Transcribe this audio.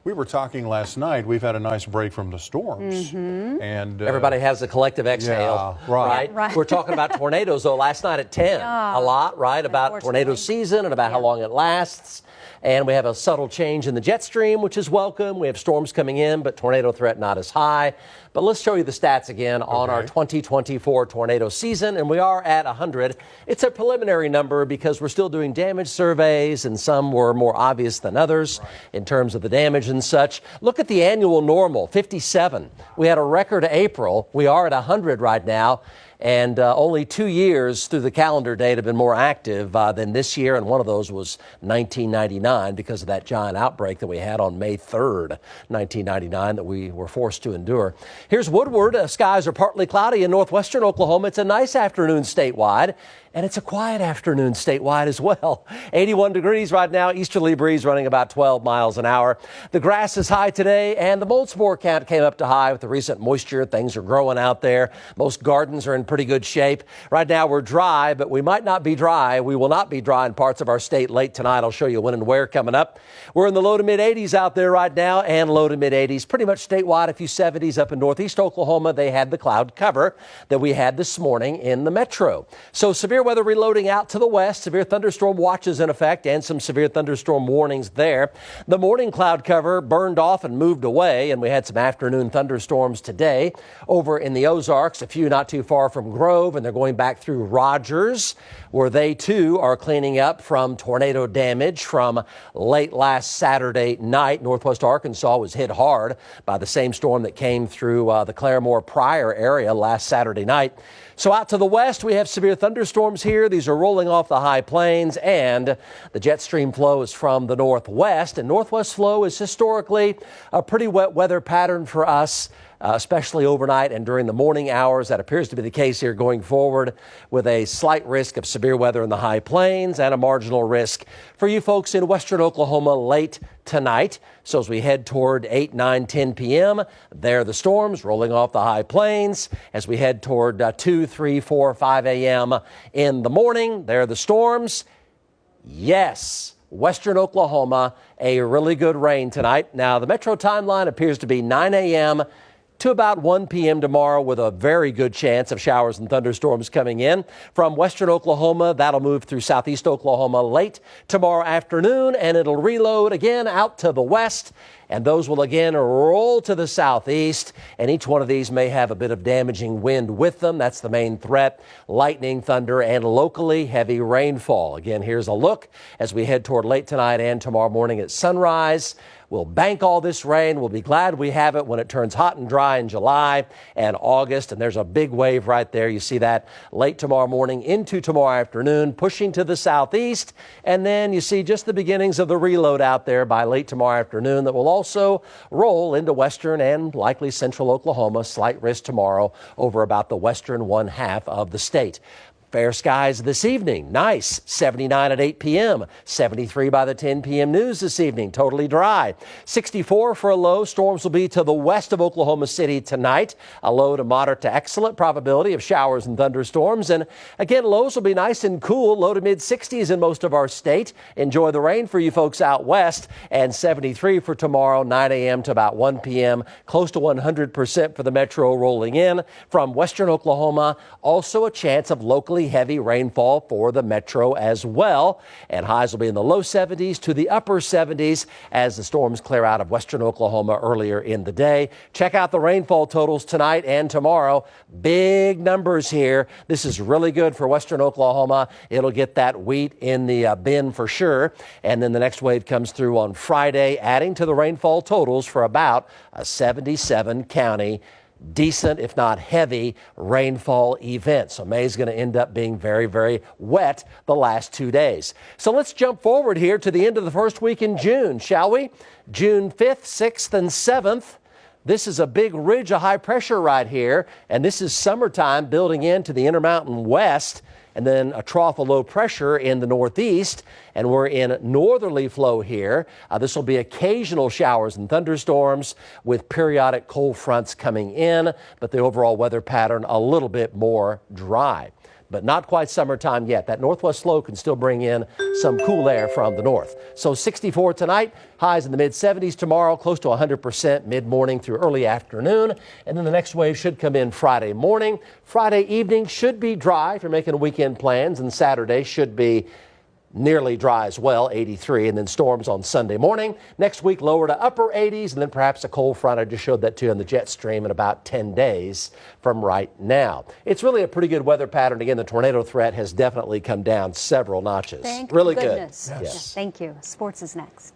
We were talking last night. We've had a nice break from the storms. And everybody has a collective exhale, yeah, right. We're talking about tornadoes, though, last night at 10. A lot, right, about tornado season and about how long it lasts. And we have a subtle change in the jet stream, which is welcome. We have storms coming in, but tornado threat not as high. But let's show you the stats again on our 2024 tornado season, and we are at 100. It's a preliminary number because we're still doing damage surveys, and some were more obvious than others in terms of the damage and such. Look at the annual normal, 57. We had a record April. We are at 100 right now. And only 2 years through the calendar date have been more active than this year, and one of those was 1999 because of that giant outbreak that we had on May 3rd, 1999, that we were forced to endure. Here's Woodward. Skies are partly cloudy in northwestern Oklahoma. It's a nice afternoon statewide, and it's a quiet afternoon statewide as well. 81 degrees right now, easterly breeze running about 12 miles an hour. The grass is high today, and the mold spore count came up to high with the recent moisture. Things are growing out there. Most gardens are in pretty good shape. Right now we're dry, but we might not be dry. We will not be dry in parts of our state late tonight. I'll show you when and where coming up. We're in the low to mid 80s out there right now, and low to mid 80s pretty much statewide. A few 70s up in northeast Oklahoma. They had the cloud cover that we had this morning in the metro. So severe weather reloading out to the west. Severe thunderstorm watches in effect and some severe thunderstorm warnings there. The morning cloud cover burned off and moved away, and we had some afternoon thunderstorms today over in the Ozarks, a few not too far from Grove, and they're going back through Rogers, where they too are cleaning up from tornado damage from late last Saturday night. Northwest Arkansas was hit hard by the same storm that came through the Claremore Pryor area last Saturday night. So out to the west, we have severe thunderstorms here. These are rolling off the high plains, and the jet stream flow is from the northwest, and northwest flow is historically a pretty wet weather pattern for us, especially overnight and during the morning hours. That appears to be the case here going forward, with a slight risk of severe weather in the high plains and a marginal risk for you folks in western Oklahoma late tonight. So as we head toward 8, 9, 10 p.m., there are the storms rolling off the high plains. As we head toward 2, 3, 4, 5 a.m. in the morning, there are the storms. Yes, western Oklahoma, a really good rain tonight. Now, the metro timeline appears to be 9 a.m. to about 1 p.m. tomorrow, with a very good chance of showers and thunderstorms coming in. From western Oklahoma, that'll move through southeast Oklahoma late tomorrow afternoon, and it'll reload again out to the west. And those will again roll to the southeast, and each one of these may have a bit of damaging wind with them. That's the main threat: lightning, thunder, and locally heavy rainfall. Again, here's a look as we head toward late tonight and tomorrow morning at sunrise. We'll bank all this rain. We'll be glad we have it when it turns hot and dry in July and August. And there's a big wave right there. You see that late tomorrow morning into tomorrow afternoon, pushing to the southeast. And then you see just the beginnings of the reload out there by late tomorrow afternoon that will also roll into western and likely central Oklahoma. Slight risk tomorrow over about the western one half of the state. Fair skies this evening. Nice. 79 at 8 p.m. 73 by the 10 p.m. news this evening. Totally dry. 64 for a low. Storms will be to the west of Oklahoma City tonight. A low to moderate to excellent probability of showers and thunderstorms. And again, lows will be nice and cool. Low to mid 60s in most of our state. Enjoy the rain for you folks out west. And 73 for tomorrow, 9 a.m. to about 1 p.m. Close to 100% for the metro rolling in from western Oklahoma. Also a chance of locally heavy rainfall for the metro as well, and highs will be in the low 70s to the upper 70s as the storms clear out of western Oklahoma earlier in the day. Check out the rainfall totals tonight and tomorrow. Big numbers here. This is really good for western Oklahoma. It'll get that wheat in the bin for sure, and then the next wave comes through on Friday, adding to the rainfall totals for about a 77 county decent, if not heavy, rainfall event. So May's going to end up being very, very wet the last 2 days. So let's jump forward here to the end of the first week in June, shall we? June 5th, 6th, and 7th. This is a big ridge of high pressure right here, and this is summertime building into the Intermountain West, and then a trough of low pressure in the northeast, and we're in northerly flow here. This will be occasional showers and thunderstorms with periodic cold fronts coming in, but the overall weather pattern a little bit more dry. but not quite summertime yet. That northwest low can still bring in some cool air from the north. So 64 tonight, highs in the mid-70s tomorrow, close to 100% mid-morning through early afternoon. And then the next wave should come in Friday morning. Friday evening should be dry if you're making weekend plans, and Saturday should be nearly dry as well, 83, and then storms on Sunday morning. Next week, lower to upper 80s, and then perhaps a cold front. I just showed that to you on the jet stream in about 10 days from right now. It's really a pretty good weather pattern. Again, the tornado threat has definitely come down several notches. Thank really goodness. good. Yes. Thank you. Sports is next.